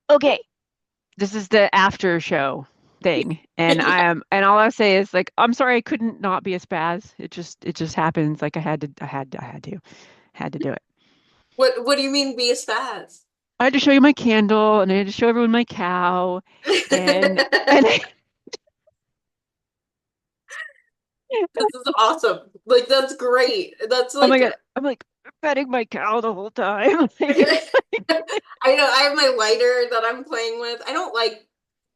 Okay, this is the after show thing, and Yeah. and all I'll say is like, I'm sorry, I couldn't not be a spaz. It just happens. Like I had to do it. What do you mean be a spaz? I had to show you my candle, and I had to show everyone my cow, and This is awesome. Like that's great. That's oh my like God, I'm like petting my cow the whole time. I know I have my lighter that I'm playing with. I don't like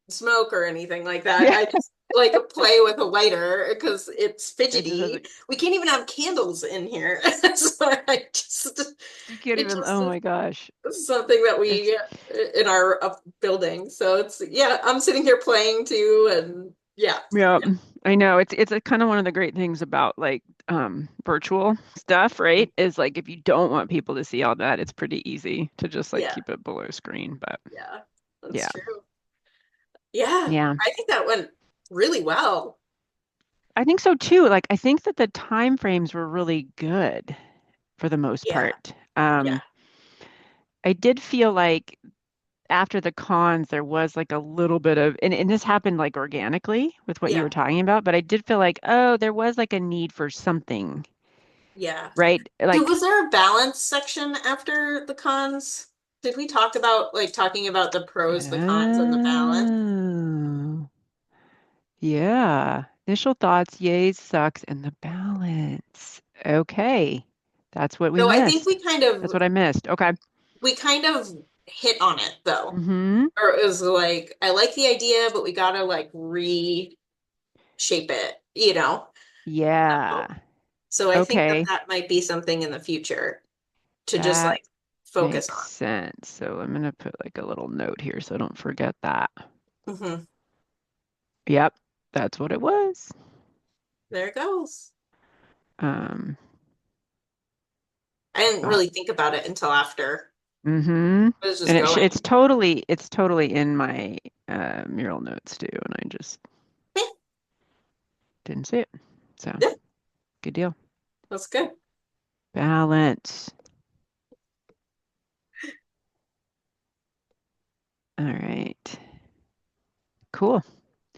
smoke or anything like that. Yeah, I just like play with a lighter because it's it just has fidgety. like We can't even have candles in here. So I just you can't it even. just Oh my gosh, is something that it's we in our building. So it's yeah, I'm sitting here playing too and yeah. yeah. I know it's a kind of one of the great things about like virtual stuff, right? Is like if you don't want people to see all that, it's pretty easy to just like Yeah. keep it below screen. But Yeah. That's yeah, true. Yeah. yeah, I think that went really well. I think so too. Like I think that the time frames were really good for the most Yeah. part. Yeah. I did feel like after the cons, there was like a little bit of, and this happened like organically with what you Yeah. were talking about, but I did feel like, oh, there was like a need for something, Yeah. right? Was Like, there a balance section after the cons? Did we talk about like talking about the pros, the cons, and the balance? oh, yeah. Initial thoughts, yays, sucks, and the balance. Okay. That's what we So I think missed. That's what I missed. Okay. we kind of hit on it though. Mm-hmm. Or it was like, I like the idea, but we gotta like reshape it, you know? Yeah. So I think that Okay. that might be something in the future to just That like focus makes on. sense. So I'm gonna put like a little note here so I don't forget that. Hmm. Yep, that's what it was. There it goes. Um, I didn't uh, really think about it until after. mm-hmm. I was just And going. it's totally in my mural notes too, and I just Eh, didn't see it. So yeah, good deal. that's good. Balance. All right. Cool.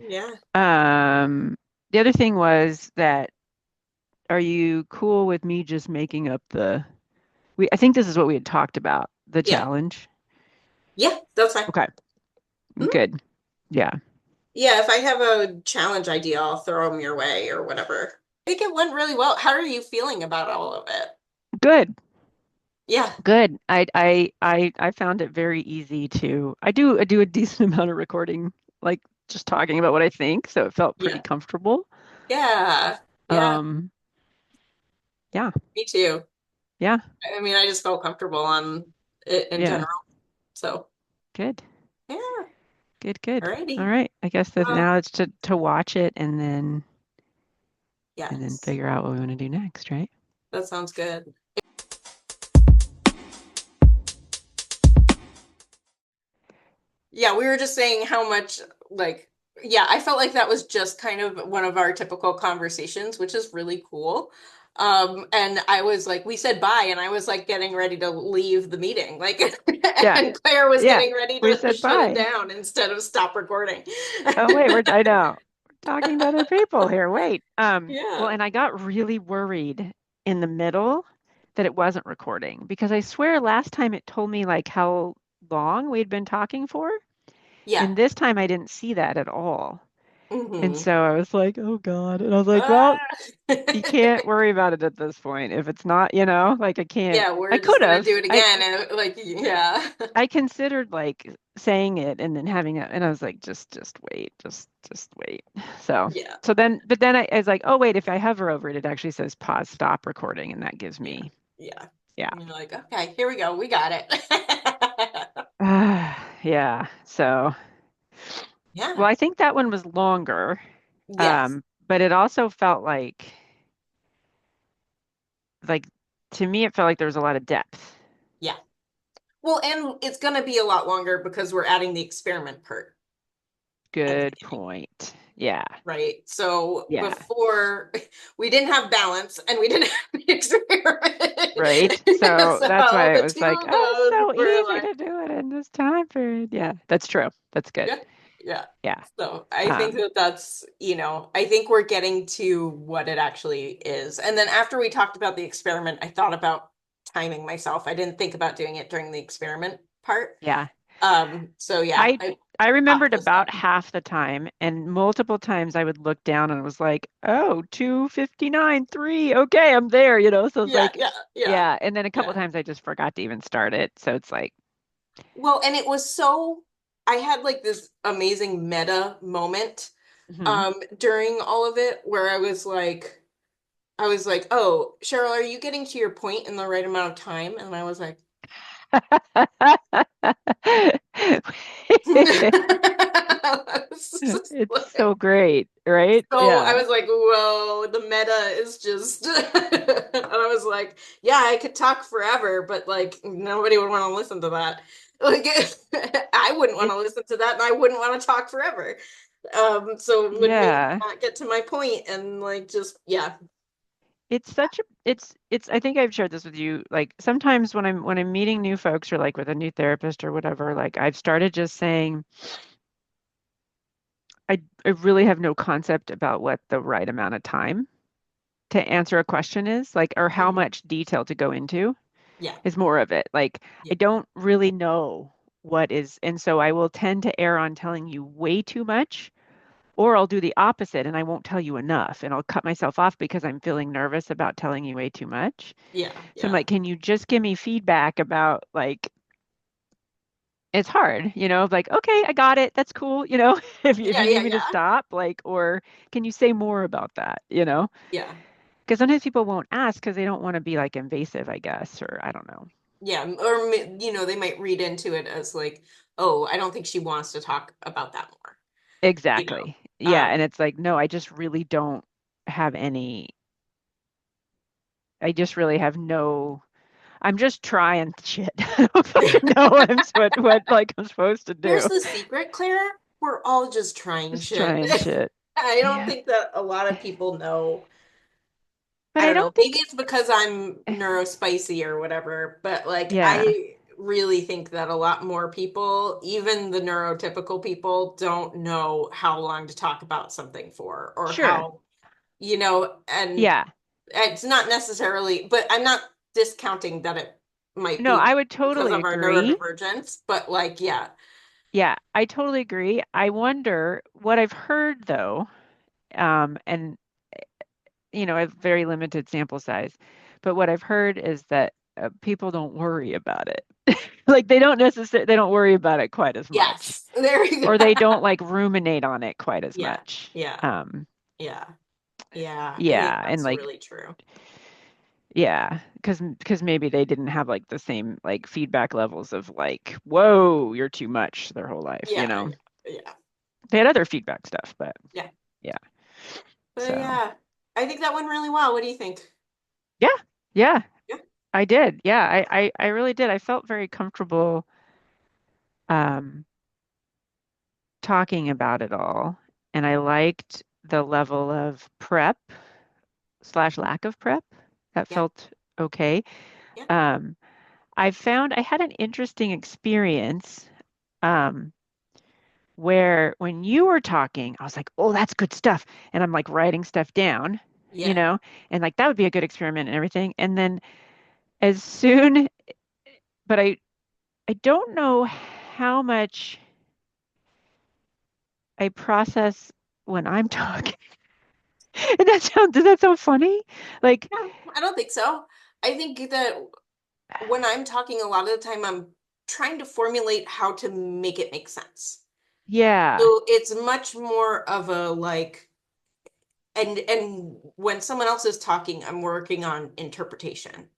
Yeah. Um, the other thing was that are you cool with me just making up I think this is what we had talked about, the Yeah. challenge. Yeah, that's fine. Okay, Mhm. good. Yeah, Yeah, if I have a challenge idea, I'll throw them your way or whatever. I think it went really well. How are you feeling about all of it? good. Yeah. Good. I found it very easy to I do a decent amount of recording, like just talking about what I think, so it felt pretty Yeah. comfortable. Yeah. Yeah. Um, yeah, Me too. yeah, I mean, I just felt comfortable on it in yeah. general. So, Good. yeah. Good, good. All Alrighty. right. I guess that Well, now it's to watch it and then yes. figure out what we want to do next, right? That sounds good. Yeah, we were just saying how much like yeah, I felt like that was just kind of one of our typical conversations, which is really cool. And I was like, we said bye, and I was like getting ready to leave the meeting. Like, Yeah. and Claire was Yeah. getting ready We to said shut it bye. down instead of stop recording. Oh wait, I know. We're talking to other people here. Wait. Well, Yeah. and I got really worried in the middle that it wasn't recording because I swear last time it told me like how long we'd been talking for, Yeah. and this time I didn't see that at all. And Hmm. so I was like, oh God. And I was like, well, Ah. you can't worry about it at this point. If it's not, like I can't. Yeah, I we're just could gonna have. do it again, and like, yeah. I considered like saying it and then having it, and I was like, just wait, just wait. So, Yeah. but then I was like, oh wait, if I hover over it, it actually says pause, stop recording, and that gives Yeah. me, Yeah. yeah, And you're like, okay, here we go. We got it. yeah. So, Yeah. well, I think that one was longer, Yes. but it also felt like to me, it felt like there was a lot of depth. Yeah. Well, and it's going to be a lot longer because we're adding the experiment part at the Good beginning, point. Yeah, right? So yeah. before we didn't have balance and we didn't have the experiment. Right. So that's So why it the was two like, of oh, those so were easy like, to do it in this time period. Yeah, that's true. That's good. Yeah. Yeah. Yeah. So I think Um, that that's, I think we're getting to what it actually is. And then after we talked about the experiment, I thought about timing myself. I didn't think about doing it during the experiment part. yeah. So yeah, I I I have remembered to about stop. half the time, and multiple times I would look down and it was like, oh, 2:59, 3. Okay, I'm there, you know. So it's Yeah, like, yeah, yeah, yeah. And then a couple yeah. times I just forgot to even start it. So it's like, Well, and it was I had like this amazing meta moment mhm. during all of it where I was like, "Oh, Cheryl, are you getting to your point in the right amount of time?" And I was like, I was just It's so like, great, right? so I Yeah. was like, "Whoa, the meta is just," and I was like, "Yeah, I could talk forever, but like nobody would want to listen to that. Like, I wouldn't want to It's listen to that, and I wouldn't want to talk forever." So it would make me yeah. not get to my point and like just yeah, It's such a it's I think I've shared this with you. Like sometimes when I'm meeting new folks or like with a new therapist or whatever, like I've started just saying I really have no concept about what the right amount of time to answer a question is, like, or how Mhm. much detail to go into Yeah, is more of it. Like, yeah, I don't really know what is, and so I will tend to err on telling you way too much, or I'll do the opposite and I won't tell you enough, and I'll cut myself off because I'm feeling nervous about telling you way too much. yeah, So I'm yeah, like, can you just give me feedback about like it's hard, like, okay, I got it. That's cool, if yeah, you yeah, need me to yeah, stop, like, or can you say more about that, yeah. Because sometimes people won't ask because they don't want to be like invasive, I guess, or I don't know. Yeah, or they might read into it as like, oh, I don't think she wants to talk about that more. You know. Exactly. Yeah. Um, And it's like, no, I just really don't have any, I just really have no, I'm just trying shit. I don't fucking know what like I'm supposed to here's do. the secret, Claire. We're all just trying Just shit. trying shit. I don't Yeah. think that a lot of people know. But I I don't know. don't Maybe think, it's because I'm neurospicy or whatever, but like yeah, I really think that a lot more people, even the neurotypical people, don't know how long to talk about something for or sure. how, and Yeah. it's not necessarily, but I'm not discounting that it might No, be I would because totally of our agree. neurodivergence, but like, yeah, Yeah, I totally agree. I wonder what I've heard though, and a very limited sample size, but what I've heard is that people don't worry about it. Like they don't worry about it quite as much, yes, there you or go. they don't like ruminate on it quite as Yeah, much. yeah, Um, yeah, yeah. I think yeah, and that's like really true. yeah, because maybe they didn't have like the same like feedback levels of like, whoa, you're too much their whole life, Yeah, yeah, They had other feedback stuff, but yeah. yeah. But So yeah, I think that went really well. What do you think? yeah, yeah, Yeah, I did. Yeah, I really did. I felt very comfortable um talking about it all, and I liked the level of prep slash lack of prep. That yeah, felt okay. yeah, Um, I found I had an interesting experience um, where when you were talking, I was like, oh, that's good stuff. And I'm like writing stuff down, yeah. and like that would be a good experiment and everything. And then as soon, but I don't know how much I process when I'm talking. And does that sound funny? Like, Yeah, I don't think so. I think that when I'm talking, a lot of the time I'm trying to formulate how to make it make sense. yeah, So it's much more of a like, and when someone else is talking, I'm working on interpretation,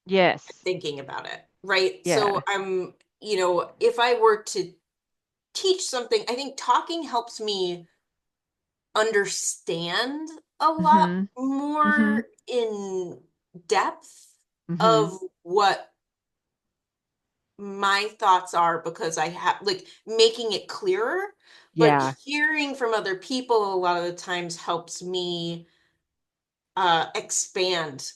yes, thinking about it, right? So yeah, if I were to teach something, I think talking helps me understand a lot mm-hmm, mm-hmm, more in depth mm-hmm, of what my thoughts are because I have like making it clearer, but yeah, hearing from other people a lot of the times helps me expand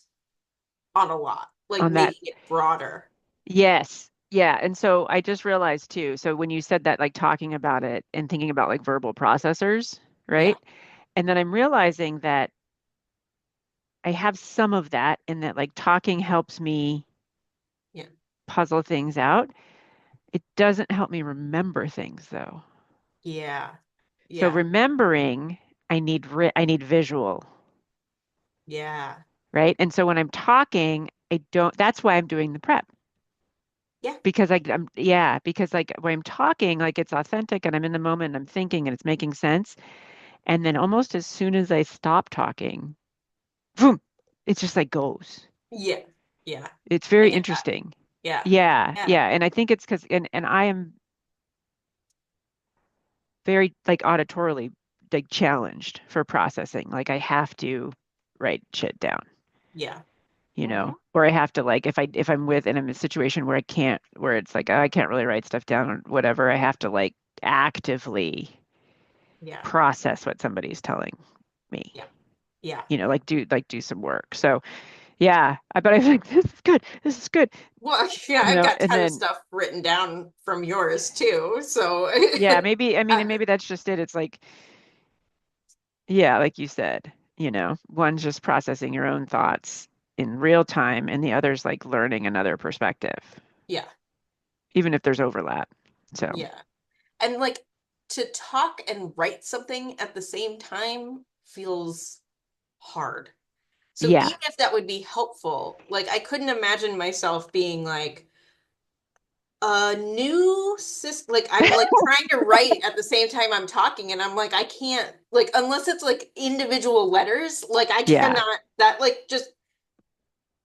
on a lot, like on that. making it broader. Yes. yeah. And so I just realized too. So when you said that, like talking about it and thinking about like verbal processors, Yeah, right? And then I'm realizing that I have some of that and that like talking helps me yeah, puzzle things out. It doesn't help me remember things though. yeah, So yeah, remembering, I need visual, yeah, right? And so when I'm talking, I don't, that's why I'm doing the prep. yeah, Because yeah, because like when I'm talking, like it's authentic and I'm in the moment and I'm thinking and it's making sense. And then almost as soon as I stop talking, boom, it's just like goes. yeah, yeah. It's I very get that. interesting. Yeah, Yeah, yeah, yeah. And I think it's because, and I am very like auditorily like challenged for processing. Like I have to write shit down, yeah. you Hmm. know, or I have to like if I'm with and I'm in a situation where I can't where it's like oh, I can't really write stuff down or whatever, I have to like actively Yeah, process what somebody's telling me. yeah, yeah. You know, like do some work. So yeah, but I was like, this is good. This is good. Well, yeah, You I've know, got and tons of then stuff written down from yours too. So, yeah, maybe I mean, uh, and maybe that's just it. It's like, yeah, like you said, you know, one's just processing your own thoughts in real time, and the other's like learning another perspective, yeah, even if there's overlap. So yeah. And like to talk and write something at the same time feels hard. So yeah, even if that would be helpful, like I couldn't imagine myself being like a new system. Like I'm like trying to write at the same time I'm talking, and I'm like I can't like unless it's like individual letters. Like I yeah, cannot. That like just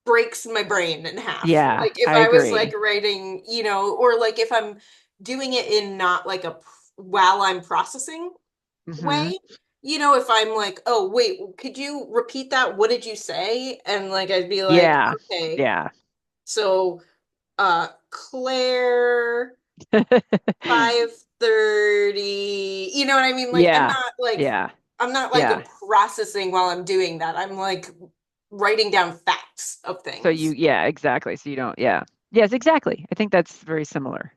breaks my brain in half. yeah, Like if I I was like agree. writing, or like if I'm doing it in not like a while I'm processing Hmm. way. If I'm like, oh, wait, could you repeat that? What did you say? And like, I'd be like, Yeah, okay, yeah, so, Claire, 5:30, you know what I mean? Like, yeah, yeah, I'm not like yeah. processing while I'm doing that. I'm like writing down facts of So you, things. yeah, exactly. So you don't, yeah, yes, exactly. I think that's very similar.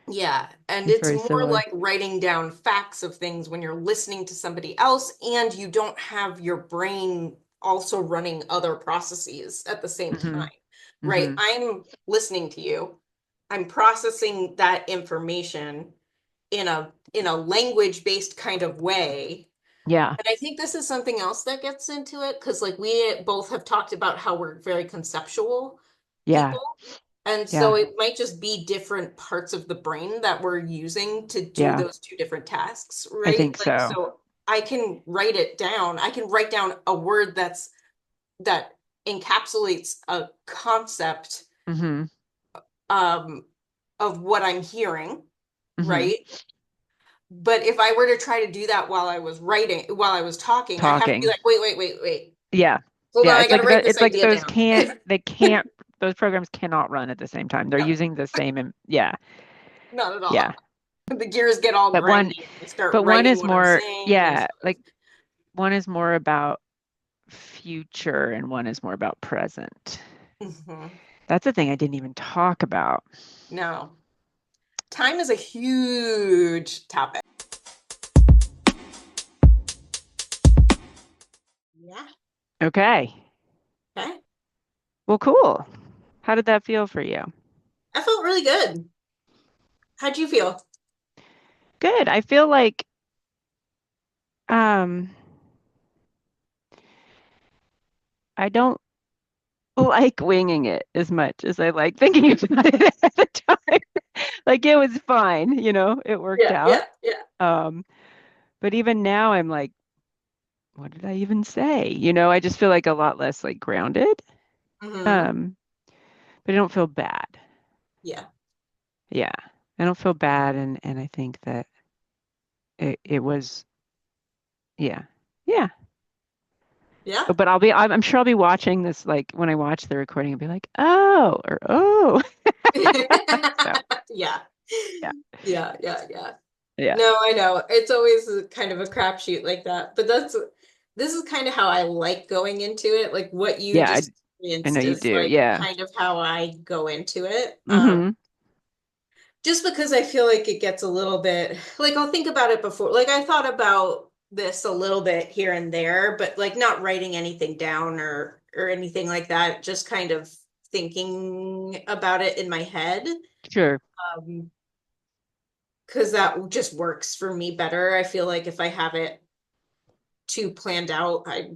Yeah, and It's it's very more similar. like writing down facts of things when you're listening to somebody else and you don't have your brain also running other processes at the same Hmm. time, right? Hmm. I'm listening to you. I'm processing that information in a language-based kind of way. Yeah, And I think this is something else that gets into it because like we both have talked about how we're very conceptual yeah, people. And yeah, so it might just be different parts of the brain that we're using to do yeah. those two different tasks, I right? think Like, so. so I can write it down. I can write down a word that encapsulates a concept Hmm. um, of what I'm hearing, Hmm. right? But if I were to try to do that while I was talking, I'd have to be Talking. like, wait, wait, wait, wait. Yeah. Hold on, Yeah. I got to write this It's like idea those down. those programs cannot run at the same time. They're No, using the same, yeah, not at all. yeah. The gears get all But one, grindy. I start but one writing is what I'm more, saying and yeah, stuff. like one is more about future and one is more about present. Hmm. That's a thing I didn't even talk about. No, time is a huge topic. Yeah. Okay. Okay. Well, cool. How did that feel for you? I felt really good. How'd you feel? Good. I feel like um I don't like winging it as much as I like thinking about it at the time. Like it was fine, you know, it worked Yeah, out. yeah, yeah. Um, but even now I'm like, what did I even say? You know, I just feel like a lot less like grounded. Hmm. Um, but I don't feel bad. Yeah, Yeah. I don't feel bad and I think that it was yeah. Yeah. yeah. But I'm sure I'll be watching this like when I watch the recording and be like, oh, or oh. So Yeah. yeah. Yeah, yeah, yeah. Yeah. No, I know. It's always kind of a crapshoot like that. But this is kind of how I like going into it. Like what you Yeah, just I know experienced you is do. like Yeah. kind of how I go into it. Mm-hmm. just because I feel like it gets a little bit like I'll think about it before. Like I thought about this a little bit here and there, but like not writing anything down or anything like that, just kind of thinking about it in my head. Sure. Um, because that just works for me better. I feel like if I have it too planned out, I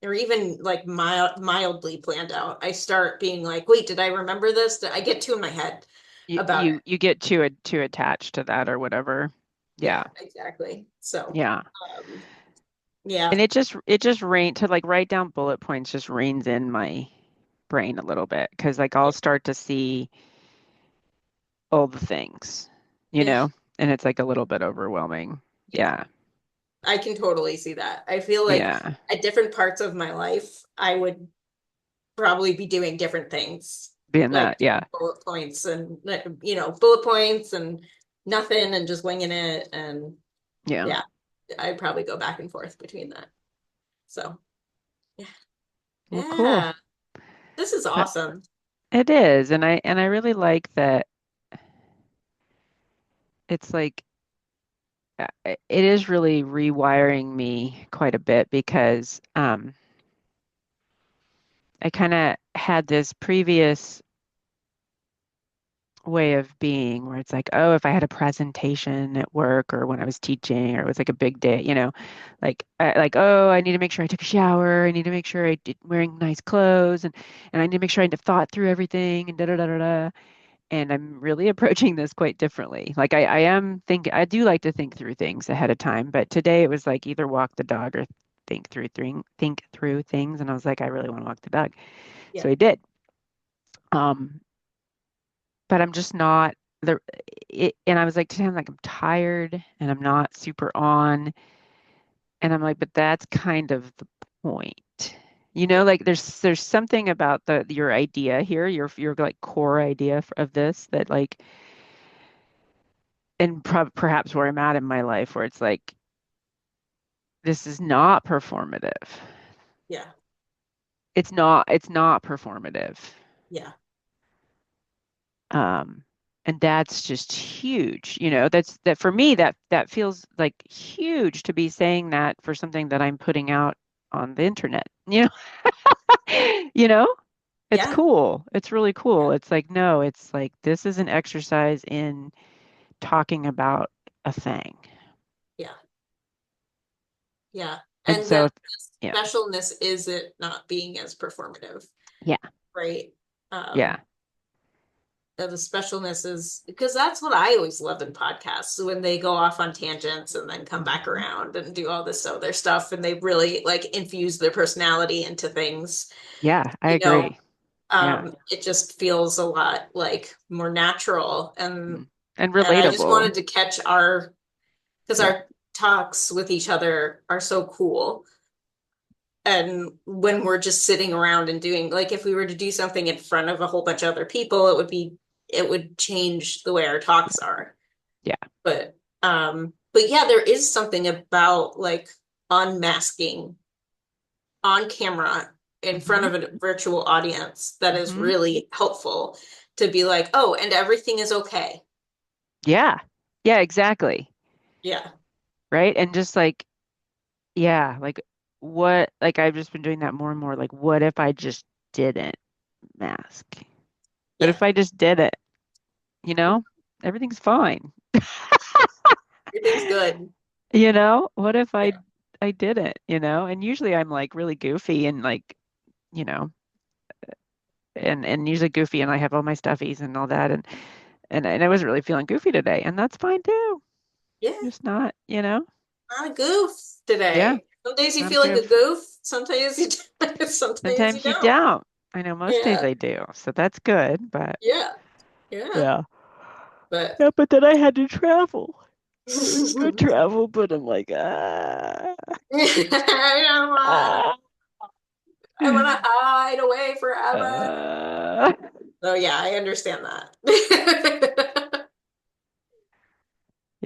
or even like mildly planned out, I start being like, wait, did I remember this? I get too in my head You about it. you get too attached to that or whatever. Yeah, Yeah. exactly. So, Yeah. um, yeah, And it just rain to like write down bullet points just reins in my brain a little bit because like I'll yeah, start to see all the things, you yeah, know, and it's like a little bit overwhelming. yeah. Yeah. I can totally see that. I feel like Yeah. at different parts of my life, I would probably be doing different things, Being like that, yeah. bullet points and, bullet points and nothing and just winging it. And Yeah. yeah, I'd probably go back and forth between that. So, yeah, Well, cool. yeah, this is But awesome. it is, and I really like that it's like it is really rewiring me quite a bit because I kind of had this previous way of being where it's like, oh, if I had a presentation at work or when I was teaching or it was like a big day, oh, I need to make sure I took a shower. I need to make sure I did wearing nice clothes and I need to make sure I thought through everything and da da da da da. And I'm really approaching this quite differently. Like I am think I do like to think through things ahead of time, but today it was like either walk the dog or think through things. And I was like, I really want to walk the dog. Yeah, So I did. Um, but I'm just not the and I was like today I'm like I'm tired and I'm not super on and I'm like but that's kind of the point. Like there's something about the your idea here, your like core idea of this that like and perhaps where I'm at in my life where it's like this is not performative. yeah, It's not performative. yeah, Um, and that's just huge. That for me, that feels like huge to be saying that for something that I'm putting out on the internet. You know, it's yeah, cool. It's really yeah, cool. It's like, no, it's like this is an exercise in talking about a thing. yeah, yeah. And And so, that yeah, specialness is it not being as performative, yeah, right? Um, yeah. the specialness is because that's what I always love in podcasts when they go off on tangents and then come back Mhm. around and do all this other stuff and they really like infuse their personality into things, Yeah, I you know. agree. Yeah. It just feels a lot like more natural Mm. And and I just relatable. wanted to catch our because Yeah. our talks with each other are so cool. And when we're just sitting around and doing, like, if we were to do something in front of a whole bunch of other people, it would change the way our talks are. Yeah. But yeah, there is something about like unmasking on camera in front Hmm. of a virtual audience that is Hmm. really helpful to be like, oh, and everything is okay. Yeah. Yeah, exactly. Yeah, Right. And just like, yeah, like what, like I've just been doing that more and more. Like, what if I just didn't mask? What yeah, if I just did it? You know, everything's fine. everything's good. What if I Yeah, I did it, And usually I'm like really goofy and like, you know, and usually goofy and I have all my stuffies and all that and I wasn't really feeling goofy today, and that's fine too. yeah, Just not. not a goof Yeah, today. Some days you not a feel like a goof. goof, sometimes you sometimes you Sometimes you don't. don't. I know most days Yeah, I do, so that's good, but yeah, yeah. yeah. But Yeah, but then I had to travel. It was good travel, but I'm like, ah, ah, I want to hide away forever. uh. Oh yeah, I understand that.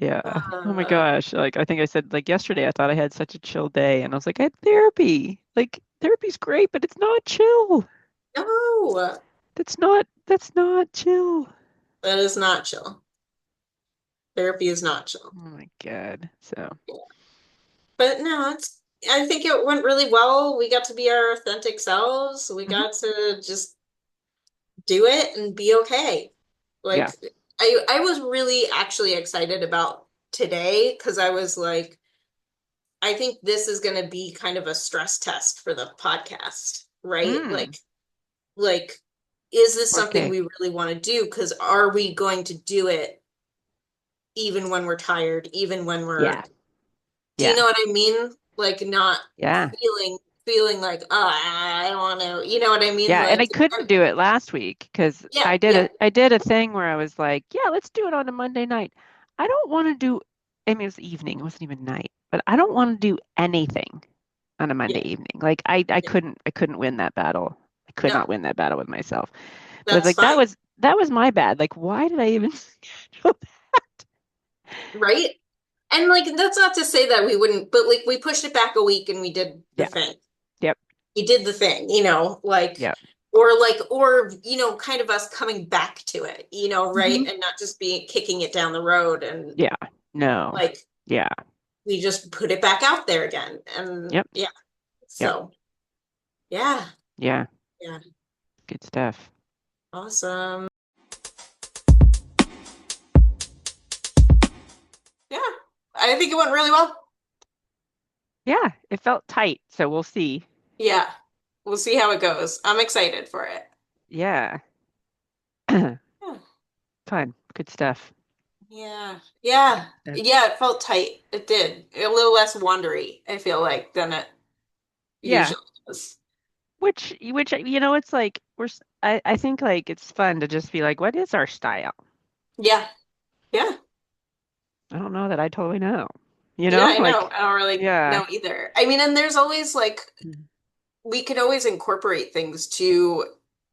Yeah. Oh my uh, gosh. Like I think I said like yesterday I thought I had such a chill day and I was like, I had therapy. Like therapy's great, but it's not chill. no. That's not chill. That is not chill. Therapy is not chill. Oh my God. So, But no, I think it went really well. We got to be our authentic selves. We mhm. got to just do it and be okay. Yeah. Like I was really actually excited about today because I was like, I think this is going to be kind of a stress test for the podcast, right? Mm, Like, is this something okay. we really want to do? Because are we going to do it even when we're tired, even when Yeah. we're, do you Yeah. know what I mean? Like not Yeah. feeling feeling like, oh, I don't want to, you know what I mean? Yeah. And Like, I couldn't do it last week because yeah, yeah, I did a thing where I was like, yeah, let's do it on a Monday night. I don't want to do, I mean, it was evening, it wasn't even night, but I don't want to do anything on a Monday yeah, evening. Like yeah. I couldn't win that battle. I could not No, win that battle with myself. But I was that's like, fine, that was my bad. Like, why did I even schedule that? right? And like, that's not to say that we wouldn't, but like, we pushed it back a week and we did the Yeah. thing. Yep. We did the thing, Yep. or, kind of us coming back to it, right? Hmm. And not just being kicking it down the road and Yeah. No. like, Yeah. we just put it back out there again. And Yep. yeah, Yep. so yeah, Yeah. yeah, Good stuff. awesome. Yeah, I think it went really well. Yeah. It felt tight. So we'll see. Yeah, we'll see how it goes. I'm excited for it. Yeah. Yeah, Fun. Good stuff. yeah, yeah, Stuff. yeah. It felt tight. It did. A little less wandery, I feel like, than it Yeah. usually is. Which, it's like I think like it's fun to just be like, what is our style? Yeah, yeah. I don't know that I totally know. Yeah, I know. Like, I don't really yeah. know either. I mean, and there's always like we could always incorporate things to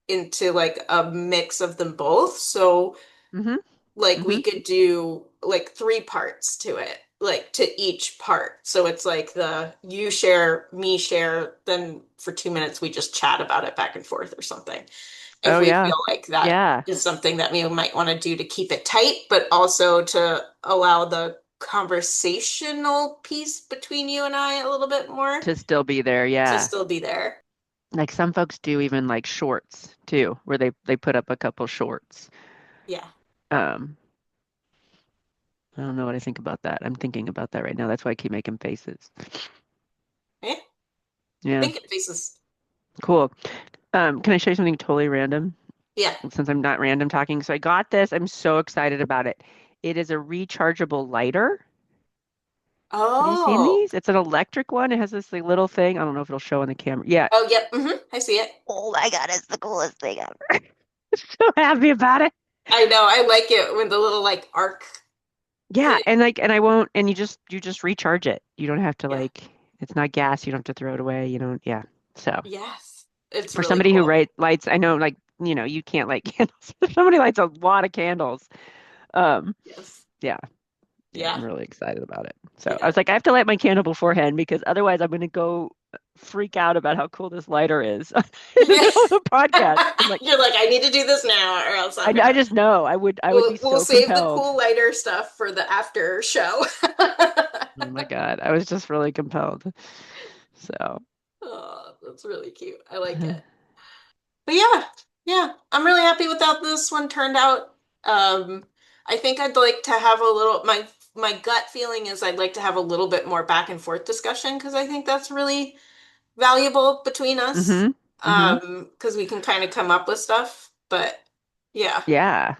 into like a mix of them both. So Mm-hmm. like Mm-hmm. we could do like three parts to it, like to each part. So it's like the you share, me share, then for 2 minutes we just chat about it back and forth or something. If Oh we yeah. feel like that Yeah. is something that we might want to do to keep it tight, but also to allow the conversational piece between you and I a little bit more To still be there. to Yeah. still be there. Like some folks do even like shorts too, where they put up a couple shorts. Yeah. Um, I don't know what I think about that. I'm thinking about that right now. That's why I keep making faces. Yeah. Yeah. Thinking faces. Cool. Can I show you something totally random? Yeah. Since I'm not random talking. So I got this. I'm so excited about it. It is a rechargeable lighter. Have you seen Oh. these? It's an electric one. It has this like, little thing. I don't know if it'll show on the camera. Yeah. Oh, yep. I see it. Oh my God, it's the coolest thing ever. So happy about it. I know. I like it when the little like arc Yeah, thing. and like and I won't and you just recharge it. You don't have to Yeah. like it's not gas, you don't have to throw it away. You don't yeah. So Yes. It's for really somebody who cool. lights, I know like, you can't light candles. Somebody lights a lot of candles. Um, Yes. yeah, yeah, Yeah. I'm really excited about it. So I Yeah. was like, I have to light my candle beforehand because otherwise I'm gonna go freak out about how cool this lighter is in the Yeah. middle of a podcast. I'm like, You're like, I need to do this now, or else I'm I gonna. just know I would be We'll so save the compelled. cool lighter stuff for the after show. Oh my God, I was just really compelled. So, Oh, that's really cute. I like it. But yeah, yeah, I'm really happy with how this one turned out. Um, I think I'd like to have a little, my gut feeling is I'd like to have a little bit more back and forth discussion because I think that's really valuable between us. mm-hmm, mm-hmm. Because we can kind of come up with stuff. But yeah. Yeah.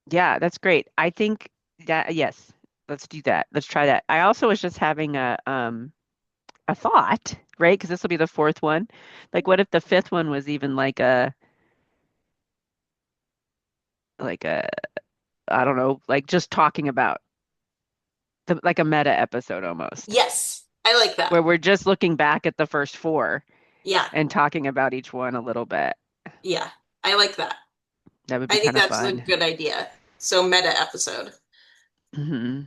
Yeah, that's great. I think that yes, let's do that. Let's try that. I also was just having a thought, right? Because this will be the fourth one. Like what if the fifth one was even like a I don't know, like just talking about like a meta episode almost, Yes, I like where that. we're just looking back at the first four Yeah, and talking about each one a little bit. yeah, I like that. That would be I think kind of that's a fun. good idea. So meta episode. Hmm.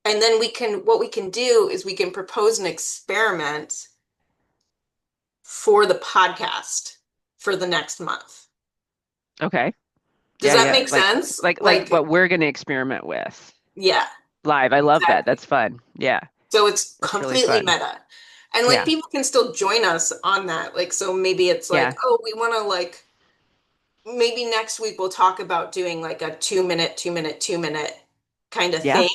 And then what we can do is we can propose an experiment for the podcast for the next month. Okay. Does Yeah, that yeah. make sense? Like Like, what we're going to experiment with yeah, live. I love that. exactly. That's fun. Yeah, So it's that's really completely fun. meta. And like Yeah, people can still join us on that. Like, so maybe it's like, yeah, oh, we want to like, maybe next week we'll talk about doing like a 2 minute, 2 minute, 2 minute kind of yeah, thing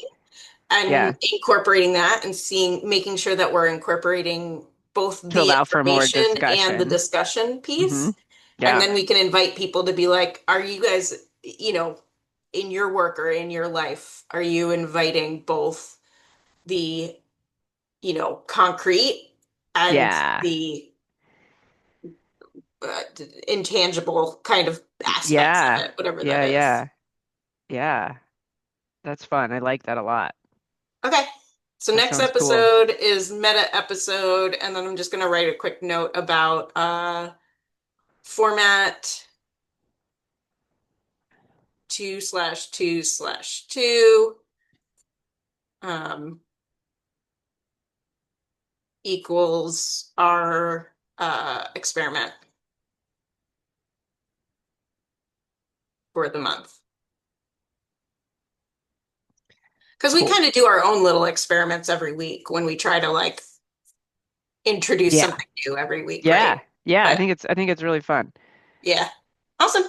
yeah. and incorporating that and seeing, making sure that we're incorporating both To the allow for more information and the discussion. discussion Hmm. piece. And Yeah, then we can invite people to be like, are you guys, you know, in your work or in your life, are you inviting both the, concrete and yeah, the intangible kind of aspects of yeah, it, whatever that yeah, is. yeah, yeah. That's fun. I like that a lot. Okay. So That next sounds cool. episode is meta episode, and then I'm just gonna write a quick note about format 2/2/2 um, equals our experiment for the month. Because we Cool. kind of do our own little experiments every week when we try to like introduce Yeah, something new every week, yeah, right? yeah. But I think it's really fun. yeah. Awesome.